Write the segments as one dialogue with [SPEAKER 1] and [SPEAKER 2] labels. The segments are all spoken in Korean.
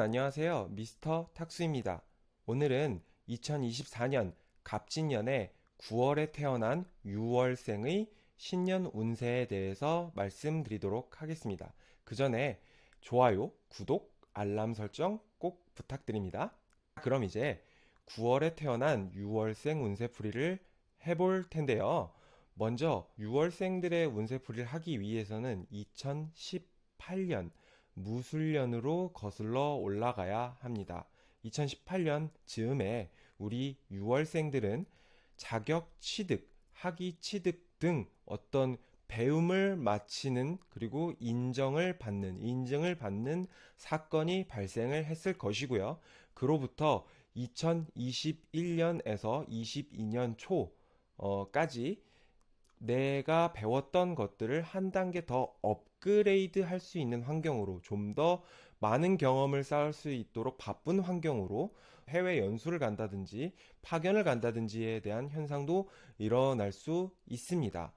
[SPEAKER 1] 안녕하세요. 미스터 탁수입니다. 오늘은 2024년 갑진년의 9월에 태어난 6월생의 신년 운세에 대해서 말씀드리도록 하겠습니다. 그 전에 좋아요, 구독, 알람 설정 꼭 부탁드립니다. 그럼 이제 9월에 태어난 6월생 운세풀이를 해볼 텐데요. 먼저 6월생들의 운세풀이를 하기 위해서는 2018년 무술년으로 거슬러 올라가야 합니다. 2018년 즈음에 우리 6월생들은 자격 취득, 학위 취득 등 어떤 배움을 마치는 그리고 인증을 받는 사건이 발생을 했을 것이고요. 그로부터 2021년에서 22년 초까지 내가 배웠던 것들을 한 단계 더 업그레이드 할 수 있는 환경으로 좀 더 많은 경험을 쌓을 수 있도록 바쁜 환경으로 해외 연수를 간다든지 파견을 간다든지에 대한 현상도 일어날 수 있습니다.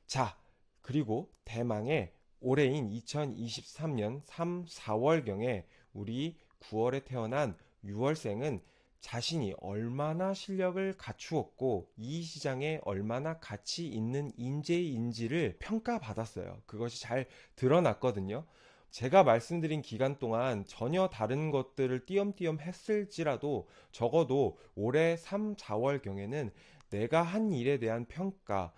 [SPEAKER 1] 자, 그리고 대망의 올해인 2023년 3, 4월경에 우리 9월에 태어난 6월생은 자신이 얼마나 실력을 갖추었고 이 시장에 얼마나 가치 있는 인재인지를 평가받았어요. 그것이 잘 드러났거든요. 제가 말씀드린 기간 동안 전혀 다른 것들을 띄엄띄엄 했을지라도 적어도 올해 3, 4월경에는 내가 한 일에 대한 평가,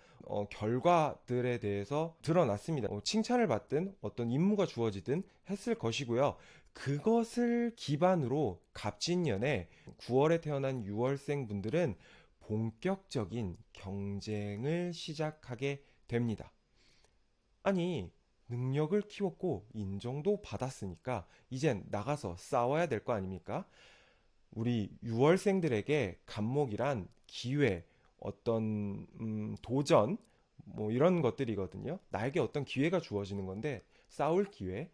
[SPEAKER 1] 결과들에 대해서 드러났습니다. 칭찬을 받든 어떤 임무가 주어지든 했을 것이고요. 그것을 기반으로 갑진년에 9월에 태어난 6월생 분들은 본격적인 경쟁을 시작하게 됩니다. 아니, 능력을 키웠고 인정도 받았으니까 이젠 나가서 싸워야 될 거 아닙니까? 우리 6월생들에게 갑목이란 기회, 어떤 도전, 뭐 이런 것들이거든요. 나에게 어떤 기회가 주어지는 건데 싸울 기회,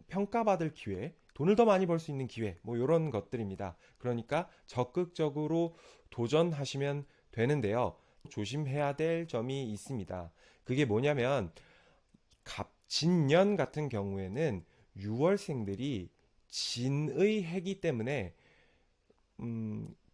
[SPEAKER 1] 평가받을 기회, 돈을 더 많이 벌 수 있는 기회, 뭐 이런 것들입니다. 그러니까 적극적으로 도전하시면 되는데요. 조심해야 될 점이 있습니다. 그게 뭐냐면 갑진년 같은 경우에는 6월생들이 진의 해기 때문에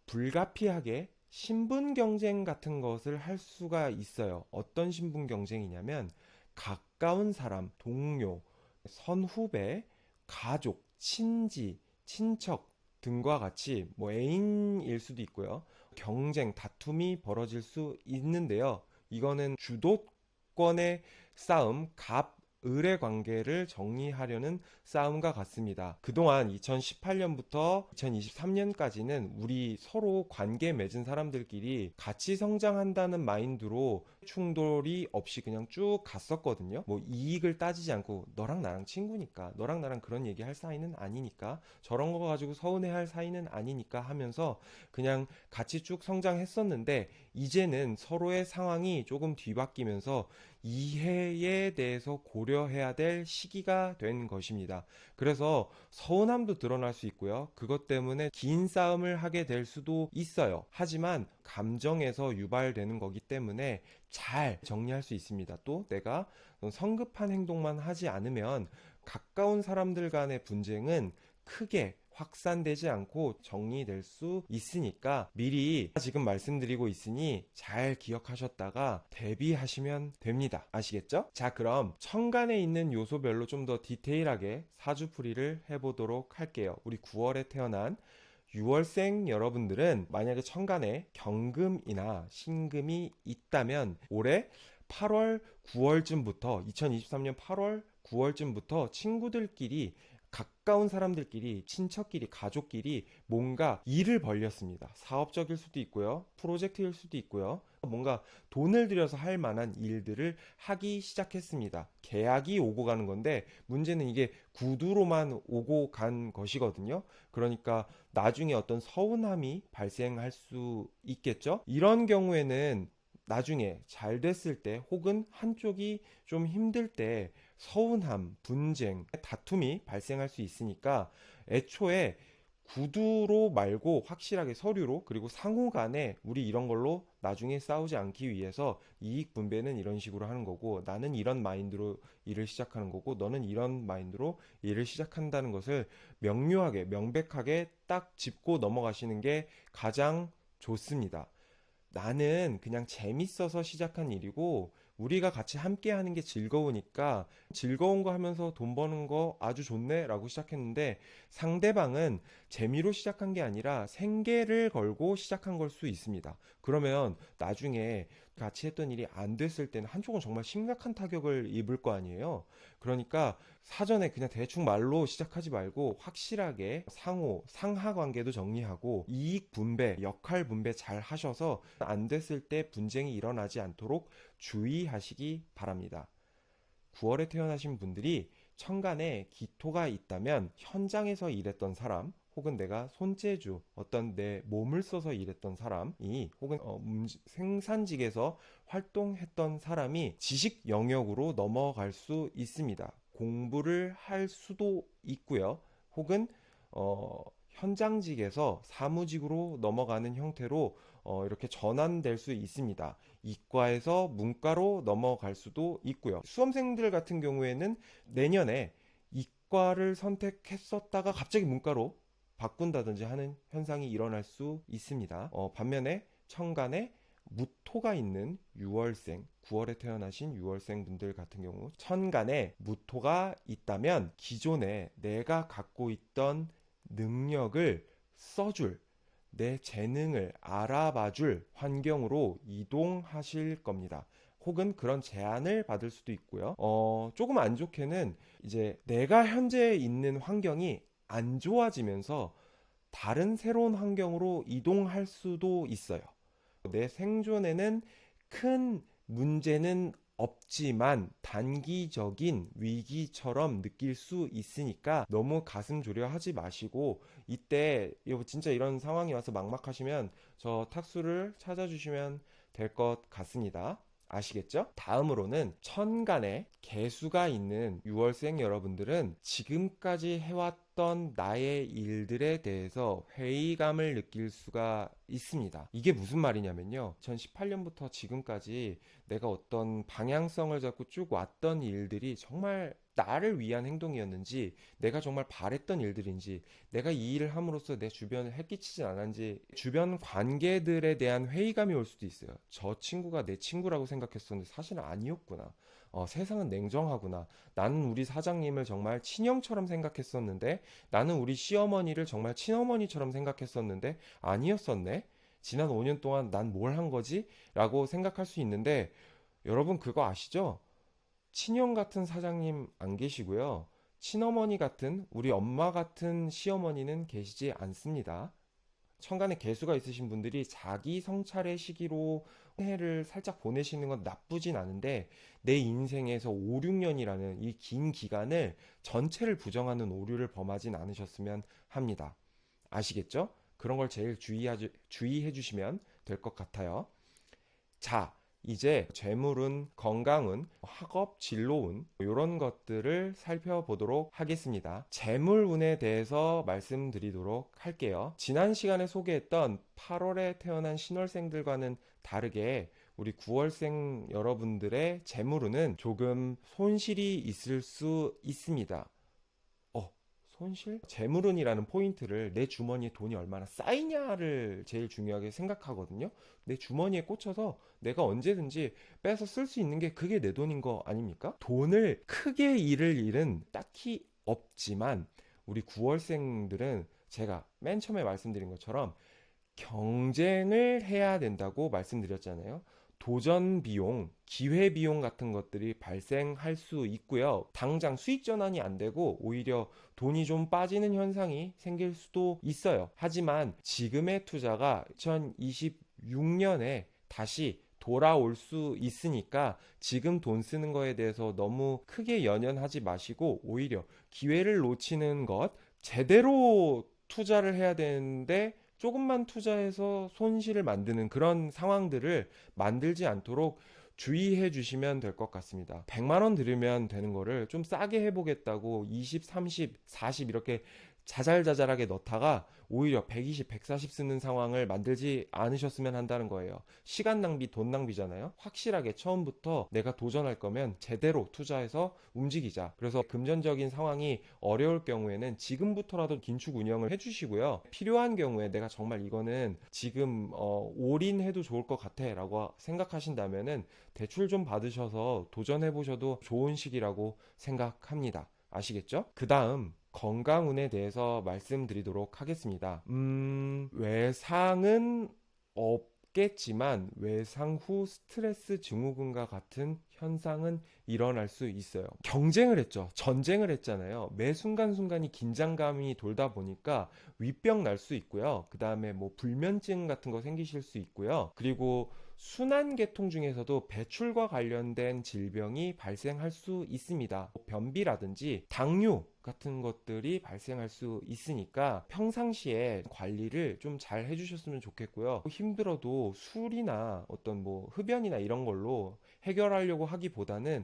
[SPEAKER 1] 불가피하게 신분 경쟁 같은 것을 할 수가 있어요. 어떤 신분 경쟁이냐면 가까운 사람, 동료, 선후배, 가족, 친지, 친척 등과 같이 뭐 애인일 수도 있고요. 경쟁, 다툼이 벌어질 수 있는데요. 이거는 주도권의 싸움, 갑, 을의 관계를 정리하려는 싸움과 같습니다. 그동안 2018년부터 2023년까지는 우리 서로 관계 맺은 사람들끼리 같이 성장한다는 마인드로 충돌이 없이 그냥 쭉 갔었거든요. 뭐 이익을 따지지 않고 너랑 나랑 친구니까, 너랑 나랑 그런 얘기 할 사이는 아니니까, 저런 거 가지고 서운해 할 사이는 아니니까 하면서 그냥 같이 쭉 성장했었는데 이제는 서로의 상황이 조금 뒤바뀌면서 이해에 대해서 고려해야 될 시기가 된 것입니다. 그래서 서운함도 드러날 수 있고요. 그것 때문에 긴 싸움을 하게 될 수도 있어요. 하지만 감정에서 유발되는 거기 때문에 잘 정리할 수 있습니다. 또 내가 성급한 행동만 하지 않으면 가까운 사람들 간의 분쟁은 크게 확산되지 않고 정리될 수 있으니까 미리 지금 말씀드리고 있으니 잘 기억하셨다가 대비하시면 됩니다. 아시겠죠? 자, 그럼 천간에 있는 요소별로 좀 더 디테일하게 사주풀이를 해보도록 할게요. 우리 9월에 태어난 6월생 여러분들은 만약에 천간에 경금이나 신금이 있다면 올해 8월, 9월쯤부터 2023년 8월, 9월쯤부터 친구들끼리 가까운 사람들끼리, 친척끼리, 가족끼리 뭔가 일을 벌렸습니다. 사업적일 수도 있고요. 프로젝트일 수도 있고요. 뭔가 돈을 들여서 할 만한 일들을 하기 시작했습니다. 계약이 오고 가는 건데 문제는 이게 구두로만 오고 간 것이거든요. 그러니까 나중에 어떤 서운함이 발생할 수 있겠죠. 이런 경우에는 나중에 잘 됐을 때 혹은 한쪽이 좀 힘들 때 서운함, 분쟁, 다툼이 발생할 수 있으니까 애초에 구두로 말고 확실하게 서류로, 그리고 상호 간에 우리 이런 걸로 나중에 싸우지 않기 위해서 이익 분배는 이런 식으로 하는 거고, 나는 이런 마인드로 일을 시작하는 거고, 너는 이런 마인드로 일을 시작한다는 것을 명료하게 명백하게 딱 짚고 넘어가시는 게 가장 좋습니다. 나는 그냥 재밌어서 시작한 일이고, 우리가 같이 함께 하는 게 즐거우니까 즐거운 거 하면서 돈 버는 거 아주 좋네 라고 시작했는데, 상대방은 재미로 시작한 게 아니라 생계를 걸고 시작한 걸 수 있습니다. 그러면 나중에 같이 했던 일이 안 됐을 때는 한쪽은 정말 심각한 타격을 입을 거 아니에요. 그러니까 사전에 그냥 대충 말로 시작하지 말고 확실하게 상호, 상하 관계도 정리하고 이익 분배, 역할 분배 잘 하셔서 안 됐을 때 분쟁이 일어나지 않도록 주의하시기 바랍니다. 9월에 태어나신 분들이 천간에 기토가 있다면 현장에서 일했던 사람, 혹은 내가 손재주, 어떤 내 몸을 써서 일했던 사람이, 혹은 생산직에서 활동했던 사람이 지식 영역으로 넘어갈 수 있습니다. 공부를 할 수도 있고요. 혹은 현장직에서 사무직으로 넘어가는 형태로 이렇게 전환될 수 있습니다. 이과에서 문과로 넘어갈 수도 있고요. 수험생들 같은 경우에는 내년에 이과를 선택했었다가 갑자기 문과로 바꾼다든지 하는 현상이 일어날 수 있습니다. 반면에 천간에 무토가 있는 6월생, 9월에 태어나신 6월생 분들 같은 경우, 천간에 무토가 있다면 기존에 내가 갖고 있던 능력을 써줄, 내 재능을 알아봐줄 환경으로 이동하실 겁니다. 혹은 그런 제안을 받을 수도 있고요. 조금 안 좋게는 이제 내가 현재 있는 환경이 안 좋아지면서 다른 새로운 환경으로 이동할 수도 있어요. 내 생존에는 큰 문제는 없지만 단기적인 위기처럼 느낄 수 있으니까 너무 가슴 졸여 하지 마시고, 이때 진짜 이런 상황이 와서 막막하시면 저 탁수를 찾아주시면 될 것 같습니다. 아시겠죠? 다음으로는 천간에 개수가 있는 6월생 여러분들은 지금까지 해왔던 나의 일들에 대해서 회의감을 느낄 수가 있습니다. 이게 무슨 말이냐면요, 2018년부터 지금까지 내가 어떤 방향성을 잡고 쭉 왔던 일들이 정말 나를 위한 행동이었는지, 내가 정말 바랬던 일들인지, 내가 이 일을 함으로써 내 주변을 해끼치지 않았는지, 주변 관계들에 대한 회의감이 올 수도 있어요. 저 친구가 내 친구라고 생각했었는데 사실은 아니었구나. 세상은 냉정하구나. 나는 우리 사장님을 정말 친형처럼 생각했었는데, 나는 우리 시어머니를 정말 친어머니처럼 생각했었는데 아니었었네. 지난 5년 동안 난 뭘 한 거지? 라고 생각할 수 있는데, 여러분 그거 아시죠? 친형 같은 사장님 안 계시고요. 친어머니 같은, 우리 엄마 같은 시어머니는 계시지 않습니다. 천간에 개수가 있으신 분들이 자기 성찰의 시기로 해를 살짝 보내시는 건 나쁘진 않은데, 내 인생에서 5, 6년이라는 이 긴 기간을 전체를 부정하는 오류를 범하진 않으셨으면 합니다. 아시겠죠? 그런 걸 제일 주의해 주시면 될 것 같아요. 자, 이제 재물운, 건강운, 학업, 진로운 이런 것들을 살펴보도록 하겠습니다. 재물운에 대해서 말씀드리도록 할게요. 지난 시간에 소개했던 8월에 태어난 신월생들과는 다르게 우리 9월생 여러분들의 재물운은 조금 손실이 있을 수 있습니다. 손실? 재물운이라는 포인트를 내 주머니에 돈이 얼마나 쌓이냐를 제일 중요하게 생각하거든요. 내 주머니에 꽂혀서 내가 언제든지 빼서 쓸 수 있는 게 그게 내 돈인 거 아닙니까? 돈을 크게 잃을 일은 딱히 없지만, 우리 9월생들은 제가 맨 처음에 말씀드린 것처럼 경쟁을 해야 된다고 말씀드렸잖아요. 도전 비용, 기회 비용 같은 것들이 발생할 수 있고요. 당장 수익 전환이 안 되고 오히려 돈이 좀 빠지는 현상이 생길 수도 있어요. 하지만 지금의 투자가 2026년에 다시 돌아올 수 있으니까 지금 돈 쓰는 거에 대해서 너무 크게 연연하지 마시고, 오히려 기회를 놓치는 것, 제대로 투자를 해야 되는데 조금만 투자해서 손실을 만드는 그런 상황들을 만들지 않도록 주의해 주시면 될 것 같습니다. 100만 원 들으면 되는 거를 좀 싸게 해보겠다고 20, 30, 40 이렇게 자잘자잘하게 넣다가 오히려 120, 140 쓰는 상황을 만들지 않으셨으면 한다는 거예요. 시간 낭비, 돈 낭비잖아요. 확실하게 처음부터 내가 도전할 거면 제대로 투자해서 움직이자. 그래서 금전적인 상황이 어려울 경우에는 지금부터라도 긴축 운영을 해주시고요. 필요한 경우에 내가 정말 이거는 지금 올인해도 좋을 것 같아 라고 생각하신다면은 대출 좀 받으셔서 도전해 보셔도 좋은 시기라고 생각합니다. 아시겠죠? 그 다음 건강운에 대해서 말씀드리도록 하겠습니다. 외상은 없겠지만 외상 후 스트레스 증후군과 같은 현상은 일어날 수 있어요. 경쟁을 했죠. 전쟁을 했잖아요. 매 순간순간이 긴장감이 돌다 보니까 위병 날 수 있고요. 그 다음에 뭐 불면증 같은 거 생기실 수 있고요. 그리고 순환계통 중에서도 배출과 관련된 질병이 발생할 수 있습니다. 변비라든지 당뇨 같은 것들이 발생할 수 있으니까 평상시에 관리를 좀 잘 해주셨으면 좋겠고요. 힘들어도 술이나 어떤 뭐 흡연이나 이런 걸로 해결하려고 하기보다는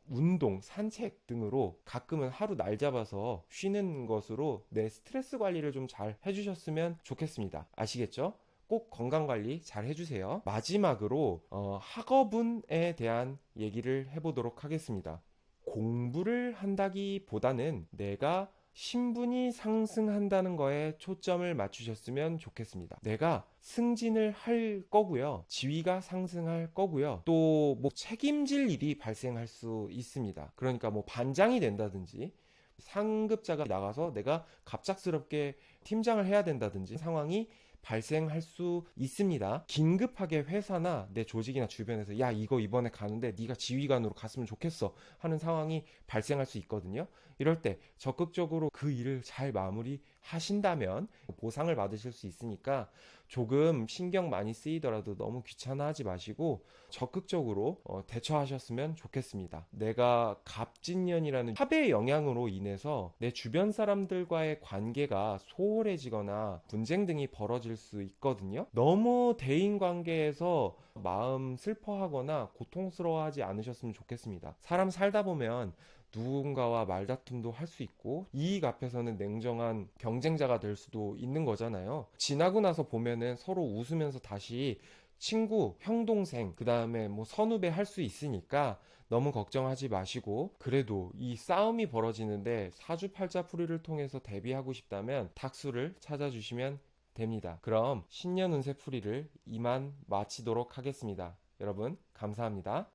[SPEAKER 1] 운동, 산책 등으로 가끔은 하루 날 잡아서 쉬는 것으로 내 스트레스 관리를 좀 잘 해주셨으면 좋겠습니다. 아시겠죠? 꼭 건강관리 잘 해주세요. 마지막으로 학업운에 대한 얘기를 해보도록 하겠습니다. 공부를 한다기보다는 내가 신분이 상승한다는 거에 초점을 맞추셨으면 좋겠습니다. 내가 승진을 할 거고요. 지위가 상승할 거고요. 또 뭐 책임질 일이 발생할 수 있습니다. 그러니까 뭐 반장이 된다든지 상급자가 나가서 내가 갑작스럽게 팀장을 해야 된다든지 상황이 발생할 수 있습니다. 긴급하게 회사나 내 조직이나 주변에서 야 이거 이번에 가는데 네가 지휘관으로 갔으면 좋겠어 하는 상황이 발생할 수 있거든요. 이럴 때 적극적으로 그 일을 잘 마무리하신다면 보상을 받으실 수 있으니까 조금 신경 많이 쓰이더라도 너무 귀찮아하지 마시고 적극적으로 대처하셨으면 좋겠습니다. 내가 갑진년이라는 합의 영향으로 인해서 내 주변 사람들과의 관계가 소홀해지거나 분쟁 등이 벌어질 수 있거든요. 너무 대인 관계에서 마음 슬퍼하거나 고통스러워하지 않으셨으면 좋겠습니다. 사람 살다 보면 누군가와 말다툼도 할 수 있고 이익 앞에서는 냉정한 경쟁자가 될 수도 있는 거잖아요. 지나고 나서 보면은 서로 웃으면서 다시 친구, 형, 동생, 그 다음에 뭐 선후배 할 수 있으니까 너무 걱정하지 마시고 그래도 이 싸움이 벌어지는데 사주팔자풀이를 통해서 대비하고 싶다면 탁수를 찾아주시면 됩니다. 그럼 신년 운세 풀이를 이만 마치도록 하겠습니다. 여러분 감사합니다.